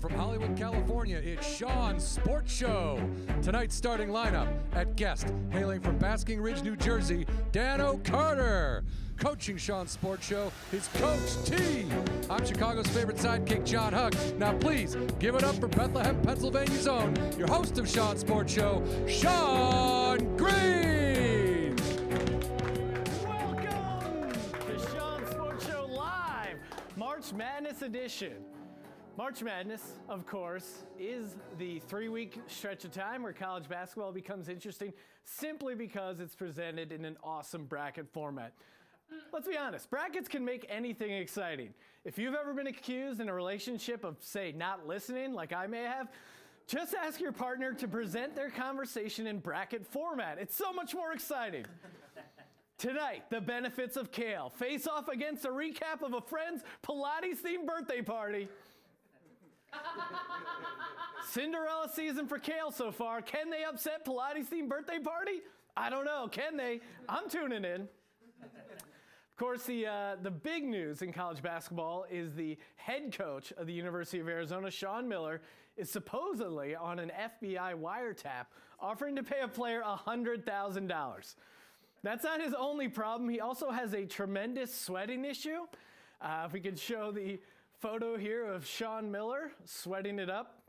Live from Hollywood, California, it's Sean's Sports Show. Tonight's starting lineup at guest, hailing from Basking Ridge, New Jersey, Dan O'Carter. Coaching Sean's Sports Show is Coach T. I'm Chicago's favorite sidekick, John Huck. Now please, give it up for Bethlehem, Pennsylvania's own, your host of Sean's Sports Show, Sean Green. Welcome to Sean's Sports Show Live, March Madness edition. March Madness, of course, is the 3-week stretch of time where college basketball becomes interesting simply because it's presented in an awesome bracket format. Let's be honest, brackets can make anything exciting. If you've ever been accused in a relationship of, say, not listening, like I may have, just ask your partner to present their conversation in bracket format. It's so much more exciting. Tonight, the benefits of kale. Face off against a recap of a friend's Pilates-themed birthday party. Cinderella season for kale so far. Can they upset Pilates-themed birthday party? I don't know. Can they? I'm tuning in. Of course, the big news in college basketball is the head coach of the University of Arizona, Sean Miller, is supposedly on an FBI wiretap offering to pay a player $100,000. That's not his only problem. He also has a tremendous sweating issue. If we could show the photo here of Sean Miller sweating it up.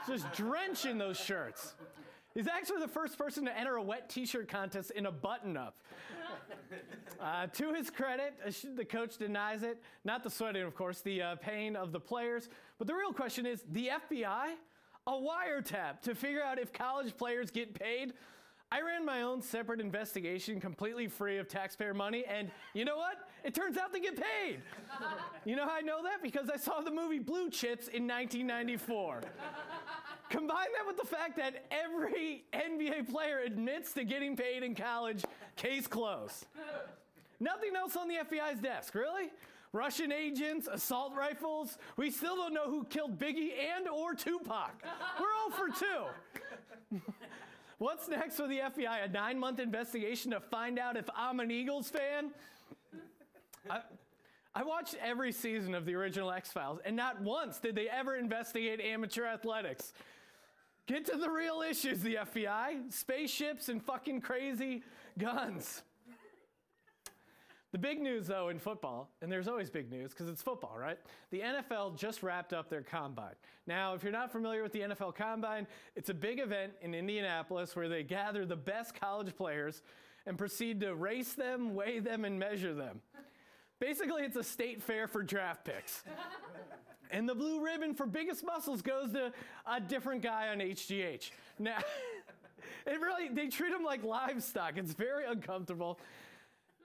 Just drenching those shirts. He's actually the first person to enter a wet t-shirt contest in a button-up. To his credit, the coach denies it. Not the sweating, of course, the pain of the players. But the real question is, the FBI? A wiretap to figure out if college players get paid? I ran my own separate investigation completely free of taxpayer money, and you know what? It turns out they get paid. You know how I know that? Because I saw the movie Blue Chips in 1994. Combine that with the fact that every NBA player admits to getting paid in college, case closed. Nothing else on the FBI's desk, really? Russian agents, assault rifles. We still don't know who killed Biggie and or Tupac. We're 0 for 2. What's next for the FBI? A 9-month investigation to find out if I'm an Eagles fan? I watched every season of the original X-Files, and not once did they ever investigate amateur athletics. Get to the real issues, the FBI. Spaceships and fucking crazy guns. The big news, though, in football, and there's always big news because it's football, right? The NFL just wrapped up their combine. Now, if you're not familiar with the NFL combine, it's a big event in Indianapolis where they gather the best college players and proceed to race them, weigh them, and measure them. Basically, it's a state fair for draft picks. And the blue ribbon for biggest muscles goes to a different guy on HGH. Now, they treat them like livestock. It's very uncomfortable.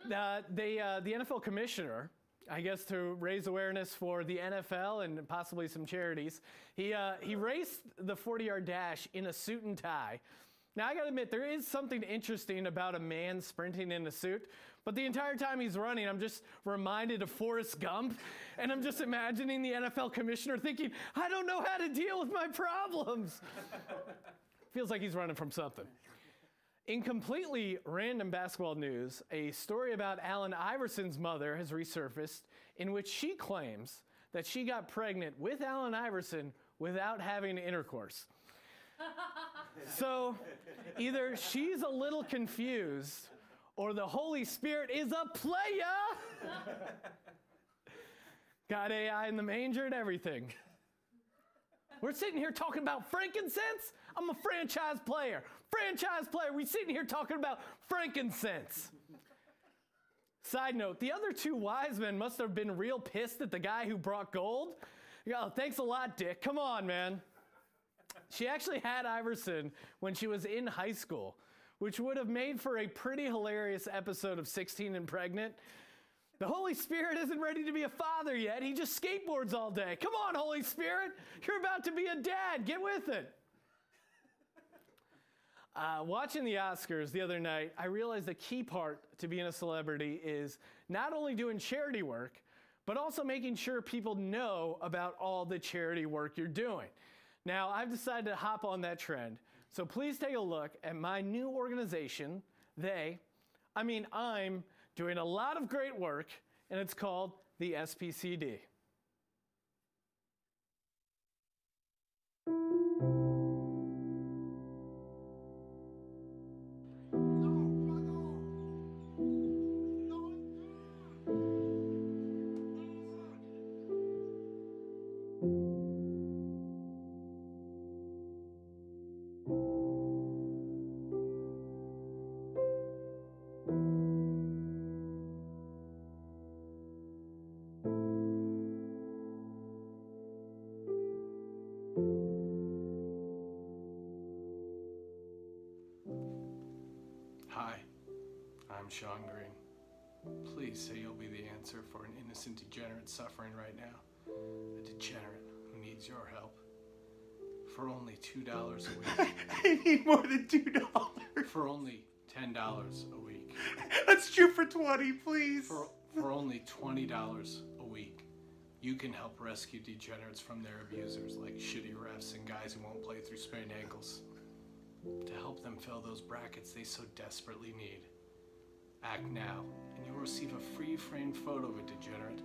The NFL commissioner, I guess to raise awareness for the NFL and possibly some charities, he raced the 40-yard dash in a suit and tie. Now, I gotta admit, there is something interesting about a man sprinting in a suit, but the entire time he's running, I'm just reminded of Forrest Gump, and I'm just imagining the NFL commissioner thinking, I don't know how to deal with my problems. Feels like he's running from something. In completely random basketball news, a story about Allen Iverson's mother has resurfaced in which she claims that she got pregnant with Allen Iverson without having intercourse. So either she's a little confused or the Holy Spirit is a playa. Got AI in the manger and everything. We're sitting here talking about frankincense? I'm a franchise player. Franchise player. We're sitting here talking about frankincense. Side note, the other 2 wise men must have been real pissed at the guy who brought gold. Oh, thanks a lot, Dick. Come on, man. She actually had Iverson when she was in high school, which would have made for a pretty hilarious episode of 16 and Pregnant. The Holy Spirit isn't ready to be a father yet. He just skateboards all day. Come on, Holy Spirit. You're about to be a dad. Get with it. Watching the Oscars the other night, I realized the key part to being a celebrity is not only doing charity work, but also making sure people know about all the charity work you're doing. Now, I've decided to hop on that trend. So please take a look at my new organization. I'm doing a lot of great work, and it's called the SPCD. Hi, I'm Sean Green. Please say you'll be the answer for an innocent degenerate suffering right now. A degenerate who needs your help. For only $2 a week. I need more than $2. For only $10 a week. Let's shoot for 20, please. For only $20 a week. You can help rescue degenerates from their abusers, like shitty refs and guys who won't play through sprained ankles. To help them fill those brackets they so desperately need. Act now, and you'll receive a free framed photo of a degenerate,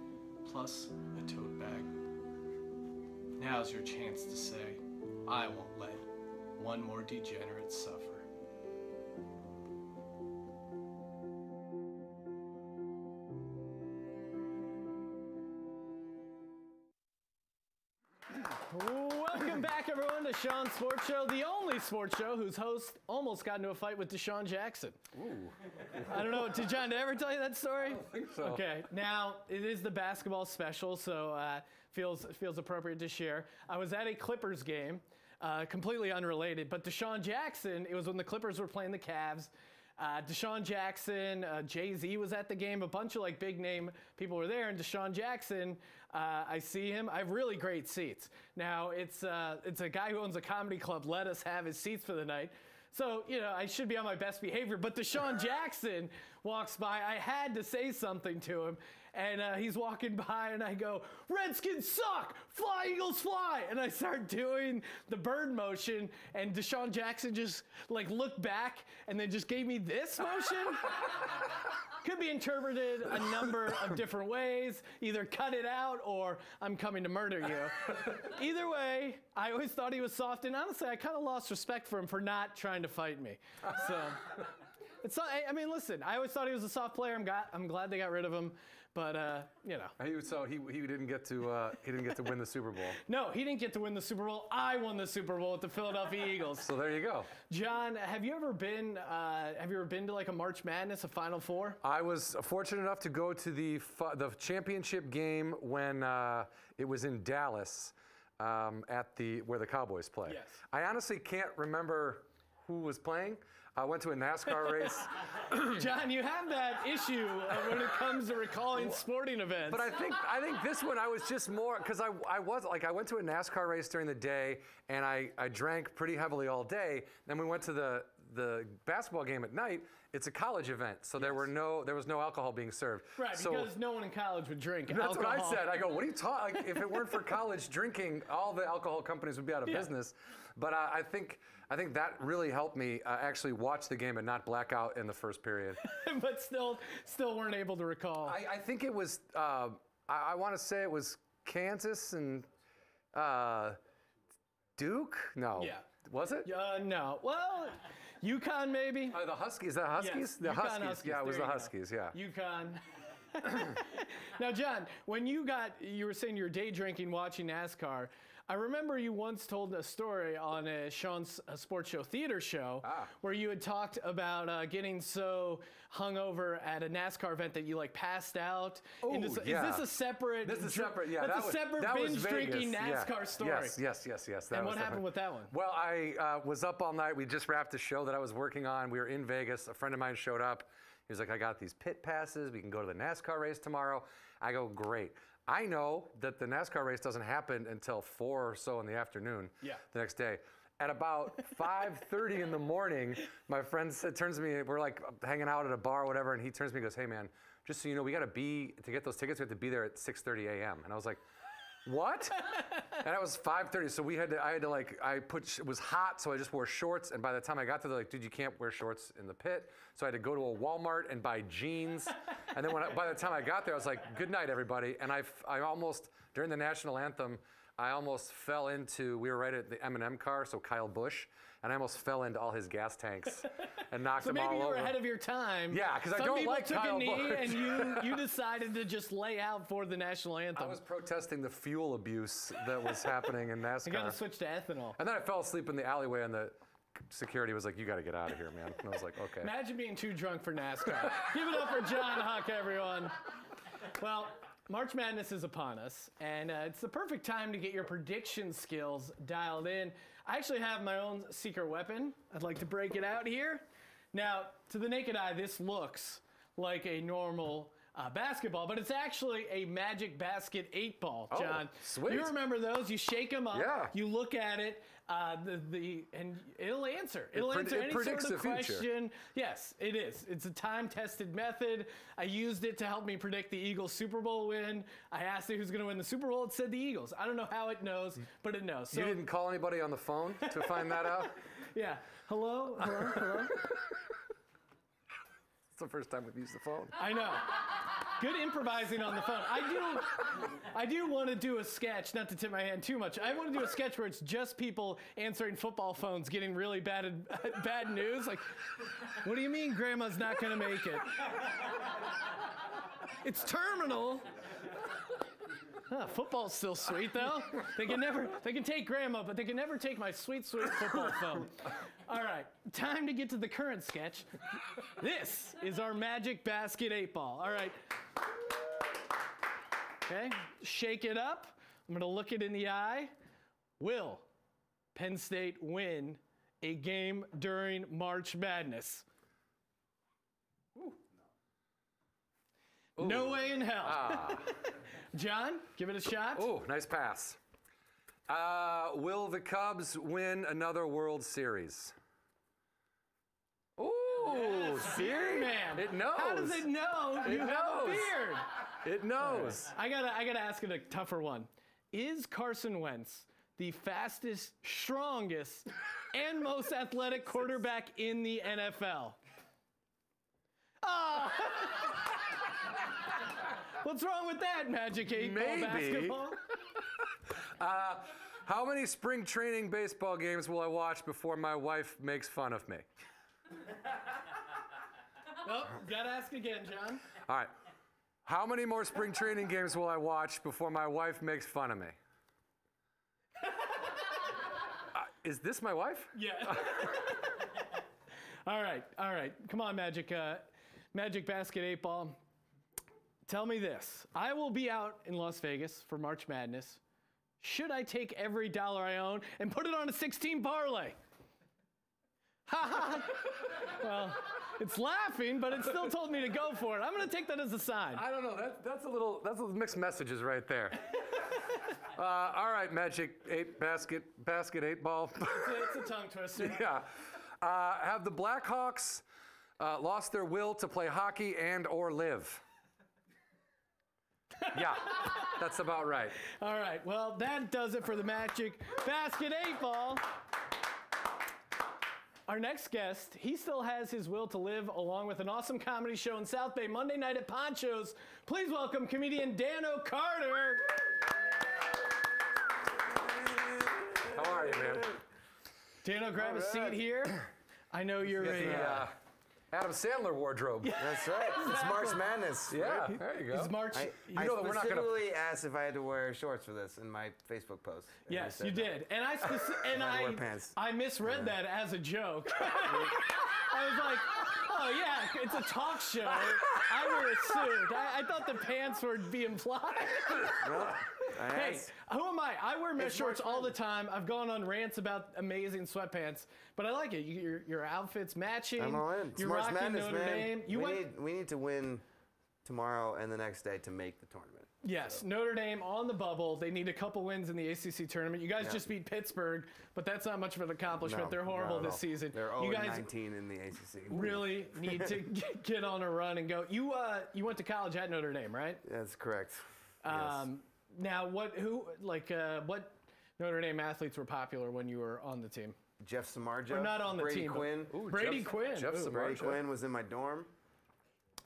plus a tote bag. Now's your chance to say, I won't let one more degenerate suffer. Welcome back, everyone, to Sean's Sports Show, the only sports show whose host almost got into a fight with Deshaun Jackson. Ooh. I don't know, did John ever tell you that story? I don't think so. Okay, now it is the basketball special, so feels appropriate to share. I was at a Clippers game, completely unrelated, but Deshaun Jackson, it was when the Clippers were playing the Cavs. Deshaun Jackson, Jay-Z was at the game, a bunch of like big name people were there, and Deshaun Jackson, I see him. I have really great seats. Now it's a guy who owns a comedy club let us have his seats for the night. So, you know, I should be on my best behavior, but Deshaun Jackson walks by. I had to say something to him, and he's walking by, and I go, Redskins suck! Fly, Eagles, fly! And I start doing the bird motion, and Deshaun Jackson just, like, looked back and then just gave me this motion. Could be interpreted a number of different ways. Either cut it out or I'm coming to murder you. Either way, I always thought he was soft, and honestly, I kind of lost respect for him for not trying to fight me. So, it's not, I mean, listen, I always thought he was a soft player. I'm glad they got rid of him, but you know. So he didn't get to win the Super Bowl. No, he didn't get to win the Super Bowl. I won the Super Bowl with the Philadelphia Eagles. So there you go. John, have you ever been to like a March Madness, a Final Four? I was fortunate enough to go to the championship game when it was in Dallas at where the Cowboys play. Yes. I honestly can't remember who was playing. I went to a NASCAR race. John, you have that issue when it comes to recalling sporting events. But I think this one I was just more because I went to a NASCAR race during the day and I drank pretty heavily all day. Then we went to the basketball game at night. It's a college event, so there was no alcohol being served. Right, so, because no one in college would drink that's alcohol. That's what I said. I go, what are you talking? Like, if it weren't for college drinking, all the alcohol companies would be out of business. But I think that really helped me actually watch the game and not black out in the first period. But still weren't able to recall. I think it was, I want to say it was Kansas and Duke? No. Yeah. Was it? No. Well, UConn maybe. The Huskies. Is that Huskies? Yes, the Huskies. Yeah, it was There the you Huskies. go. Yeah. UConn. Now, John, when you were saying you were day drinking watching NASCAR. I remember you once told a story on Sean's Sports Show theater show where you had talked about getting so hungover at a NASCAR event that you like passed out. Oh, Is this a separate? This is separate. Yeah, that's a separate binge drinking NASCAR story. Yes. And what happened with that one? Well, I was up all night. We just wrapped a show that I was working on. We were in Vegas. A friend of mine showed up. He was like, I got these pit passes. We can go to the NASCAR race tomorrow. I go, great. I know that the NASCAR race doesn't happen until 4 or so in the afternoon the next day. At about 5:30 in the morning, my friend turns to me, we're like hanging out at a bar or whatever, and he turns to me and goes, hey man, just so you know, to get those tickets, we have to be there at 6:30 a.m. And I was like, what? And it was 5:30, so it was hot, so I just wore shorts, and by the time I got there, they're like, dude, you can't wear shorts in the pit. So I had to go to a Walmart and buy jeans. And then by the time I got there, I was like, good night, everybody. And I almost, during the national anthem, I almost fell into, we were right at the M&M car, so Kyle Busch, and I almost fell into all his gas tanks and knocked them all over. So maybe you were ahead of your time. Yeah, because I don't like Kyle Busch. Some people took a knee, and you decided to just lay out for the national anthem. I was protesting the fuel abuse that was happening in NASCAR. I got to switch to ethanol. And then I fell asleep in the alleyway, and the security was like, "You got to get out of here, man." And I was like, "Okay." Imagine being too drunk for NASCAR. Give it up for John Huck, everyone. Well, March Madness is upon us, and it's the perfect time to get your prediction skills dialed in. I actually have my own secret weapon. I'd like to break it out here. Now, to the naked eye, this looks like a normal basketball, but it's actually a Magic Basket 8-ball, John. Oh, sweet. You remember those? You shake them up. Yeah. You look at it. And it'll answer. It'll answer any sort of question. Yes, it is. It's a time-tested method. I used it to help me predict the Eagles Super Bowl win. I asked it who's going to win the Super Bowl. It said the Eagles. I don't know how it knows, but it knows. So, you didn't call anybody on the phone to find that out? Yeah. Hello? Hello? Hello? It's the first time we've used the phone. I know. Good improvising on the phone. I do want to do a sketch, not to tip my hand too much. I want to do a sketch where it's just people answering football phones, getting really bad news. Like, what do you mean Grandma's not going to make it? It's terminal. Football's still sweet, though. They can take Grandma, but they can never take my sweet, sweet football phone. All right, time to get to the current sketch. This is our Magic Basket 8-ball. All right. Okay, shake it up. I'm going to look it in the eye. Will Penn State win a game during March Madness? Ooh. No way in hell. John, give it a shot. Oh, nice pass. Will the Cubs win another World Series? Oh, see? Man. It knows. How does it know you have a beard? It knows. I gotta ask it a tougher one. Is Carson Wentz the fastest, strongest, and most athletic quarterback in the NFL? Oh. What's wrong with that, Magic 8-ball basketball? How many spring training baseball games will I watch before my wife makes fun of me? Well, gotta ask again, John. All right. How many more spring training games will I watch before my wife makes fun of me? Is this my wife? Yeah. All right. Come on, Magic Basket 8-ball. Tell me this. I will be out in Las Vegas for March Madness. Should I take every dollar I own and put it on a 16 parlay? Well, it's laughing, but it still told me to go for it. I'm going to take that as a sign. I don't know. That's a little mixed messages right there. All right, Magic Basket 8-ball. It's a tongue twister. Yeah. Have the Blackhawks lost their will to play hockey and or live? Yeah, that's about right. All right, well, that does it for the Magic Basket 8-ball. Our next guest, he still has his will to live along with an awesome comedy show in South Bay Monday night at Poncho's. Please welcome comedian Dano Carter. How are you, man? Dano, grab a seat here. I know you're Adam Sandler wardrobe. That's right. Exactly. It's March Madness. Yeah, there you go. It's March. I know that we're not gonna- specifically asked if I had to wear shorts for this in my Facebook post. And I Yes, said you no. did. And I wear pants. I misread that as a joke. I was like, oh yeah, it's a talk show. I wear a suit. I thought the pants would be implied. Well, Hey, who am I? I wear mesh shorts all the time. I've gone on rants about amazing sweatpants, but I like it. Your outfit's matching. I'm all in. It's You're March rocking Madness, Notre man. Dame. We need to win tomorrow and the next day to make the tournament. Yes, Notre Dame on the bubble. They need a couple wins in the ACC tournament. You guys just beat Pittsburgh, but that's not much of an accomplishment. No, They're horrible not at this all. season. They're you 0 guys 19 in the ACC. really need to get on a run and go. You went to college at Notre Dame, right? That's correct. Yes. Now, what Notre Dame athletes were popular when you were on the team? Jeff Samardzija. Or not on the Brady team. Quinn. Brady Quinn. Jeff Ooh. Brady Samardzija. Quinn was in my dorm.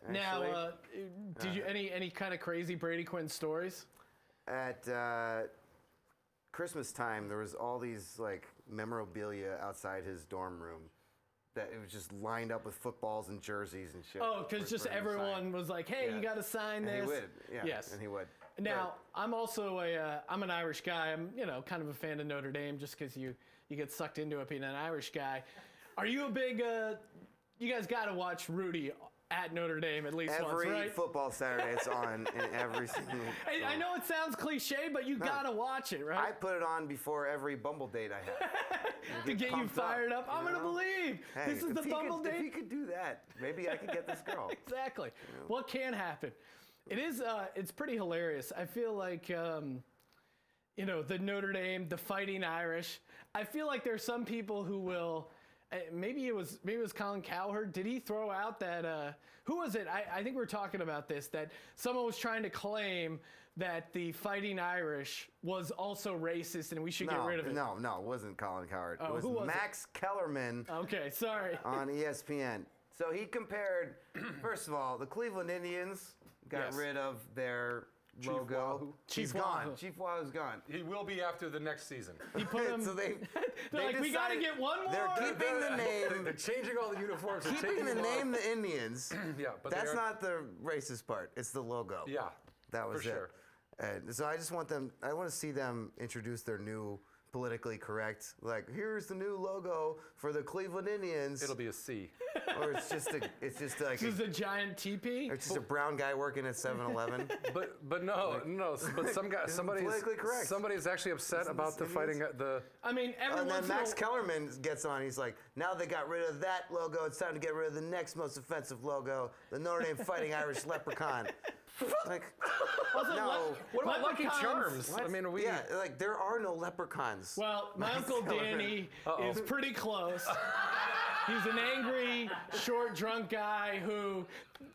Now, actually. did you any kind of crazy Brady Quinn stories? At Christmas time, there was all these like memorabilia outside his dorm room that it was just lined up with footballs and jerseys and shit. Oh, because just everyone was like, hey, you got to sign this. And he would. Yeah. Yes. And he would. Now, I'm also I'm an Irish guy. I'm, kind of a fan of Notre Dame just because you get sucked into it being an Irish guy. Are you a big, you guys got to watch Rudy at Notre Dame at least once, right? Every football Saturday it's on in every single... I know it sounds cliche, but you got to watch it, right? I put it on before every Bumble date I have. To get you fired up. I'm going to believe. Hey, this is the Bumble date. If he could do that, maybe I could get this girl. Exactly. What can happen? It is, it's pretty hilarious. I feel like, the Notre Dame, the Fighting Irish. I feel like there's some people who will, maybe it was Colin Cowherd. Did he throw out that, who was it? I think we were talking about this, that someone was trying to claim that the Fighting Irish was also racist and we should get rid of it. No, it wasn't Colin Cowherd. Oh, it was Max Kellerman. Okay, sorry. On ESPN. So he compared, first of all, the Cleveland Indians got rid of their logo. Chief He's Wahoo. gone. Chief Wahoo's gone. He will be after the next season. He put him. So they like, we got to get one more. They're keeping the name. They're changing all the uniforms. Keeping the name the Indians. Yeah, but that's not the racist part. It's the logo. Yeah, that was for sure. And so I just want them. I want to see them introduce their new politically correct. Like, here's the new logo for the Cleveland Indians. It'll be a C. Or it's just like this is a giant teepee. It's just a brown guy working at 7-Eleven. But no. But somebody's actually upset about the fighting. I mean, and then Max Kellerman gets on. He's like, now they got rid of that logo. It's time to get rid of the next most offensive logo, the Notre Dame Fighting Irish Leprechaun. Like, no. What about Lucky Charms? What? I mean, like there are no leprechauns. Well, my Uncle Danny is pretty close. He's an angry, short, drunk guy who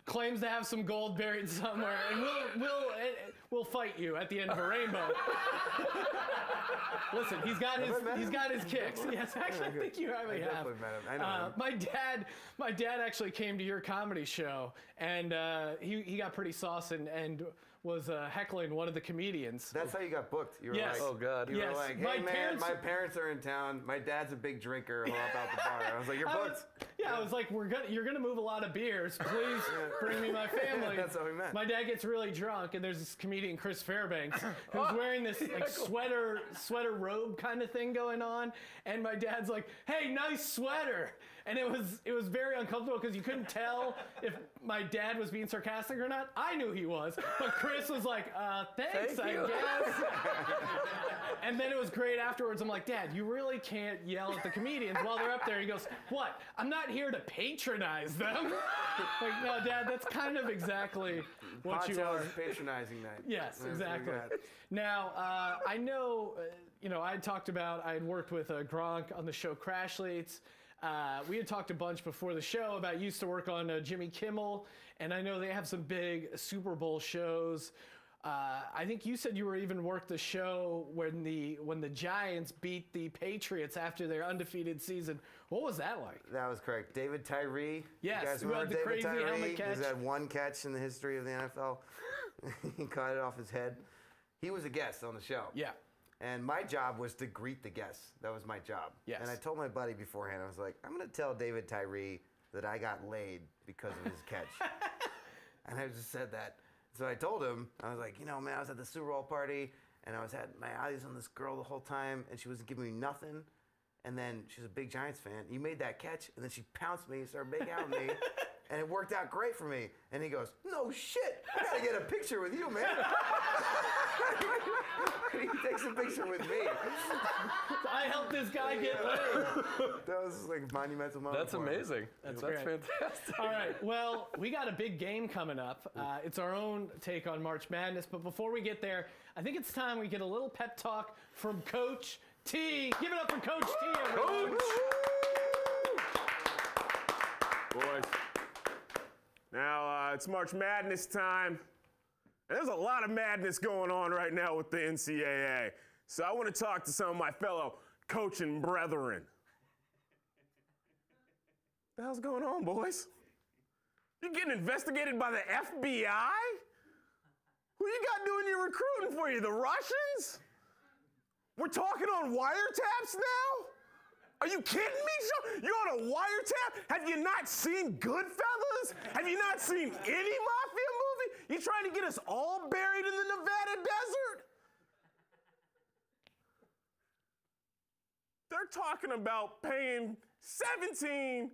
claims to have some gold buried somewhere, and we'll fight you at the end of a rainbow. Listen, he's got his kicks. Yes, actually, I think you probably have. I know him. My dad actually came to your comedy show, and he got pretty saucy and was heckling one of the comedians. That's how you got booked. You were like, oh God. You were like, hey man, my parents are in town. My dad's a big drinker. He'll help out the bar. I was like, you're booked. I was like, you're gonna move a lot of beers. Please bring me my family. That's what we meant. My dad gets really drunk, and there's this comedian, Chris Fairbanks, who's wearing this like sweater robe kind of thing going on, and my dad's like, hey, nice sweater. And it was very uncomfortable because you couldn't tell if my dad was being sarcastic or not. I knew he was, but Chris was like, thanks, I guess. And then it was great afterwards. I'm like, Dad, you really can't yell at the comedians while they're up there. He goes, what? I'm not here to patronize them. Like, no, Dad, that's kind of exactly what you are. Patronizing night. Yes, exactly. Now, I know, I had talked about, I had worked with Gronk on the show Crashleets. We had talked a bunch before the show about used to work on Jimmy Kimmel, and I know they have some big Super Bowl shows. I think you said you were even worked the show when the Giants beat the Patriots after their undefeated season. What was that like? That was correct. David Tyree. Yes, you guys who had the crazy helmet catch. He's had one catch in the history of the NFL. He caught it off his head. He was a guest on the show. Yeah. And my job was to greet the guests. That was my job. Yes. And I told my buddy beforehand, I was like, I'm going to tell David Tyree that I got laid because of his catch. And I just said that. So I told him, I was like, man, I was at the Super Bowl party, and I had my eyes on this girl the whole time, and she wasn't giving me nothing. And then she's a big Giants fan. You made that catch, and then she pounced me, started making out with me, and it worked out great for me. And he goes, no shit, I got to get a picture with you, man. He takes a picture with me. I helped this guy get laid. That was like a monumental moment. That's amazing. That's fantastic. All right, well, we got a big game coming up. It's our own take on March Madness, but before we get there, I think it's time we get a little pep talk from Coach T. Give it up for Coach T, everyone. Coach! Boys, now it's March Madness time. There's a lot of madness going on right now with the NCAA. So I want to talk to some of my fellow coaching brethren. What the hell's going on, boys? You're getting investigated by the FBI? Who you got doing your recruiting for you, the Russians? We're talking on wiretaps now? Are you kidding me, Sean? You're on a wiretap? Have you not seen Goodfellas? Have you not seen any mafia movie? You trying to get us all buried in the Nevada desert? They're talking about paying 17,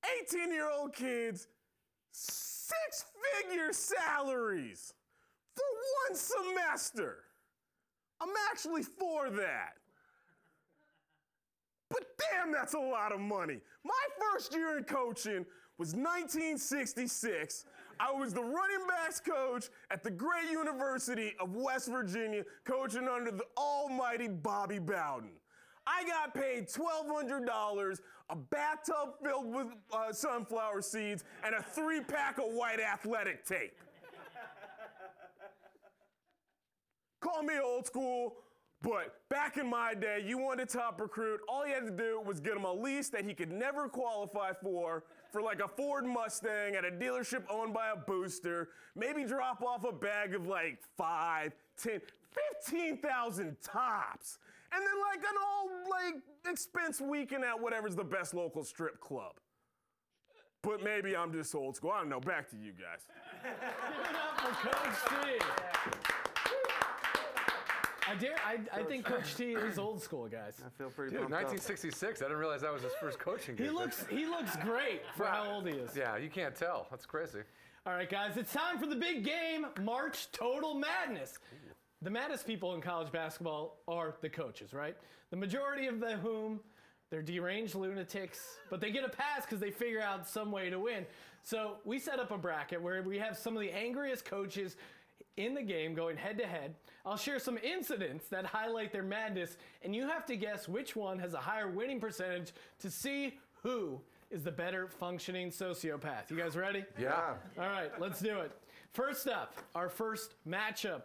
18-year-old kids six-figure salaries for one semester. I'm actually for that. But damn, that's a lot of money. My first year in coaching was 1966. I was the running backs coach at the great University of West Virginia, coaching under the almighty Bobby Bowden. I got paid $1,200, a bathtub filled with sunflower seeds, and a 3-pack of white athletic tape. Call me old school, but back in my day, you wanted a top recruit, all you had to do was get him a lease that he could never qualify for like a Ford Mustang at a dealership owned by a booster, maybe drop off a bag of like 5, 10, 15,000 tops. And then like an all like expense weekend at whatever's the best local strip club. But maybe I'm just old school. I don't know. Back to you guys. Give it up for Coach T. I think Coach T is old school, guys. I feel pretty Dude, pumped up. 1966. I didn't realize that was his first coaching gig. He looks great for how old he is. Yeah, you can't tell. That's crazy. All right, guys, it's time for the big game, March Total Madness. The maddest people in college basketball are the coaches, right? The majority of whom, they're deranged lunatics, but they get a pass because they figure out some way to win. So we set up a bracket where we have some of the angriest coaches in the game going head-to-head. I'll share some incidents that highlight their madness, and you have to guess which one has a higher winning percentage to see who is the better functioning sociopath. You guys ready? Yeah. All right, let's do it. First up, our first matchup.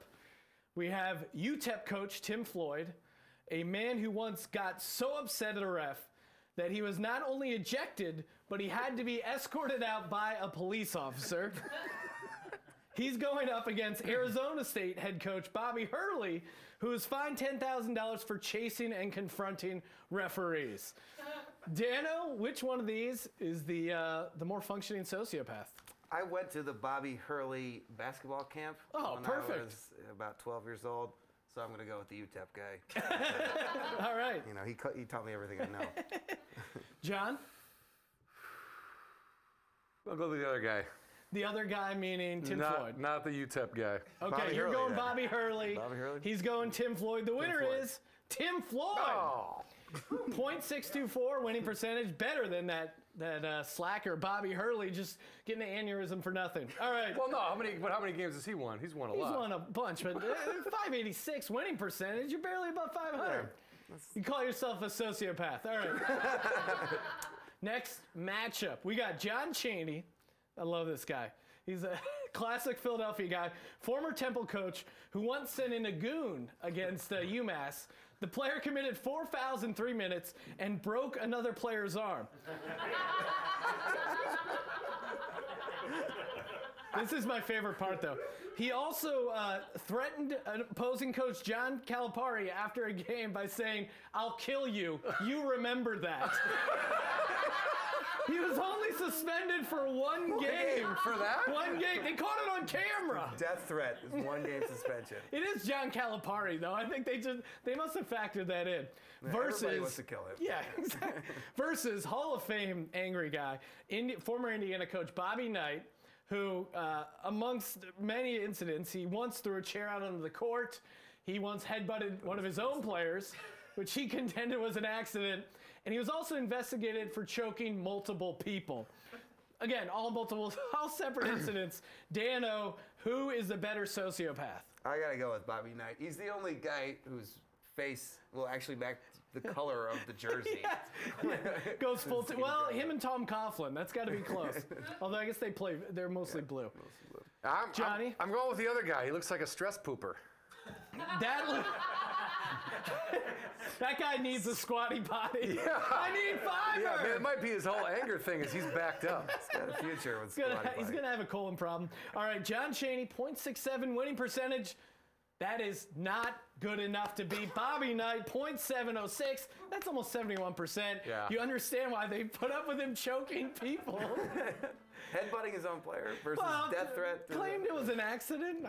We have UTEP coach Tim Floyd, a man who once got so upset at a ref that he was not only ejected, but he had to be escorted out by a police officer. He's going up against Arizona State head coach Bobby Hurley, who is fined $10,000 for chasing and confronting referees. Dano, which one of these is the more functioning sociopath? I went to the Bobby Hurley basketball camp when perfect. I was about 12 years old, so I'm going to go with the UTEP guy. All right. You know, he taught me everything I know. John? I'll go with the other guy. The other guy meaning Tim Floyd. Not the UTEP guy. Okay, Bobby you're Hurley, going then. Bobby Hurley. Bobby Hurley? He's going Tim Floyd. The winner Floyd. is Tim Floyd. Oh. .624 winning percentage, better than that slacker Bobby Hurley just getting an aneurysm for nothing. All right. Well, no. How many games has he won? He's won a lot. He's won a bunch, but 586 winning percentage, you're barely above 500. You call yourself a sociopath. All right. Next matchup, we got John Chaney. I love this guy. He's a classic Philadelphia guy, former Temple coach who once sent in a goon against UMass. The player committed 4 fouls in 3 minutes and broke another player's arm. This is my favorite part, though. He also threatened opposing coach John Calipari after a game by saying, "I'll kill you. You remember that." He was only suspended for one game. For that? One game. They caught it on camera. Death threat is 1 game suspension. It is John Calipari, though. I think they must have factored that in. Everybody wants to kill him. Yeah, exactly. Versus Hall of Fame angry guy, former Indiana coach Bobby Knight, who, amongst many incidents, he once threw a chair out onto the court. He once headbutted one of his own players, which he contended was an accident. And he was also investigated for choking multiple people. Again, all separate incidents. Dano, who is the better sociopath? I got to go with Bobby Knight. He's the only guy whose face will actually match the color of the jersey. Yeah. Goes full well, him and Tom Coughlin. That's got to be close. Although I guess they're mostly blue. Johnny? I'm going with the other guy. He looks like a stress pooper. That guy needs a squatty potty. Yeah. I need fiber. Yeah, man, it might be his whole anger thing is he's backed up. He's got a future with squatty He's potty. going to have a colon problem. All right, John Chaney, .67 winning percentage. That is not good enough to beat Bobby Knight, .706. That's almost 71%. Yeah. You understand why they put up with him choking people. Headbutting his own player versus death threat. Claimed it was an accident.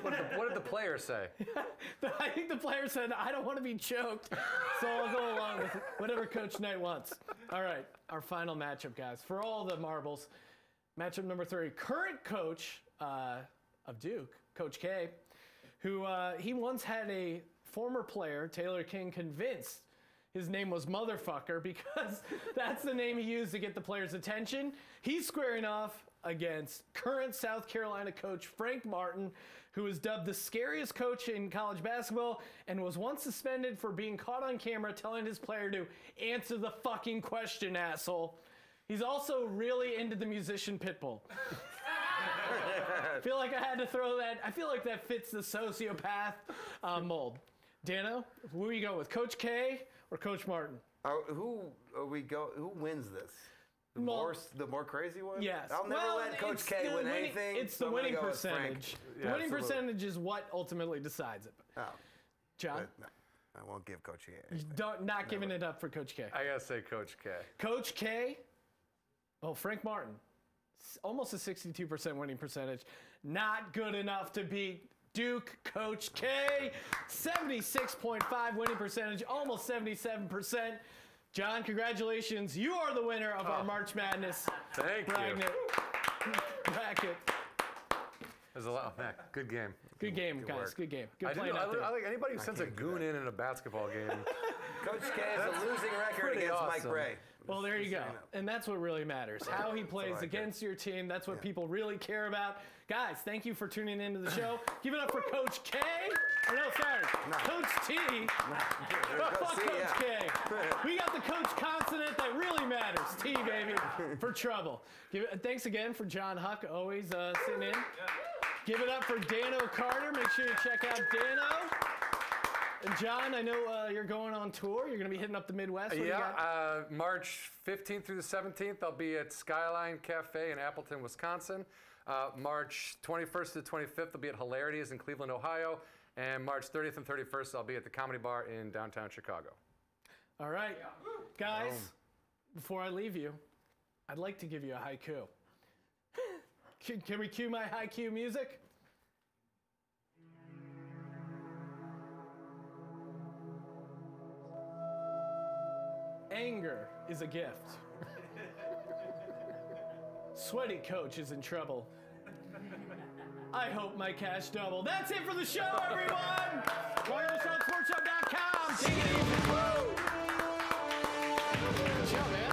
What did the player say? I think the player said, I don't want to be choked, so I'll go along with whatever Coach Knight wants. All right, our final matchup, guys. For all the marbles, matchup number 3. Current coach of Duke, Coach K, who he once had a former player, Taylor King, convinced his name was Motherfucker because that's the name he used to get the players' attention. He's squaring off against current South Carolina coach Frank Martin, who is dubbed the scariest coach in college basketball and was once suspended for being caught on camera telling his player to answer the fucking question, asshole. He's also really into the musician Pitbull. I feel like I had to throw that. I feel like that fits the sociopath mold. Dano, who are you going with, Coach K or Coach Martin? Who wins this? The more crazy one? Yes. I'll never let Coach K win anything. It's the winning percentage. The winning percentage is what ultimately decides it. Oh. John? No, I won't give Coach K anything. Not giving it up for Coach K. I gotta say Coach K. Coach K? Oh, Frank Martin. Almost a 62% winning percentage. Not good enough to beat Duke Coach K. 76.5 winning percentage, almost 77%. John, congratulations. You are the winner of our March Madness Thank you. bracket. There's a lot. Man, good game. Good game, guys. Work. Good game. Good I playing out there. like anybody who sends a goon in a basketball game. Coach K has a losing record against Mike Bray. Well, there you go. And that's what really matters. How he plays against your team. That's what people really care about. Guys, thank you for tuning into the show. Give it up for Coach K. Or no, sorry. Coach T. Fuck Coach K. We got the coach consonant that really matters. T, baby. For trouble. Thanks again for John Huck, always sitting in. Give it up for Dano Carter. Make sure you check out Dano. And John, I know you're going on tour. You're going to be hitting up the Midwest. What March 15th through the 17th, I'll be at Skyline Cafe in Appleton, Wisconsin. March 21st to the 25th, I'll be at Hilarities in Cleveland, Ohio. And March 30th and 31st, I'll be at the Comedy Bar in downtown Chicago. All right. Guys, before I leave you, I'd like to give you a haiku. Can we cue my haiku music? Anger is a gift. Sweaty coach is in trouble. I hope my cash double. That's it for the show, everyone! RoyalShowSportsShow.com. Take it easy. Woo! Good job, man.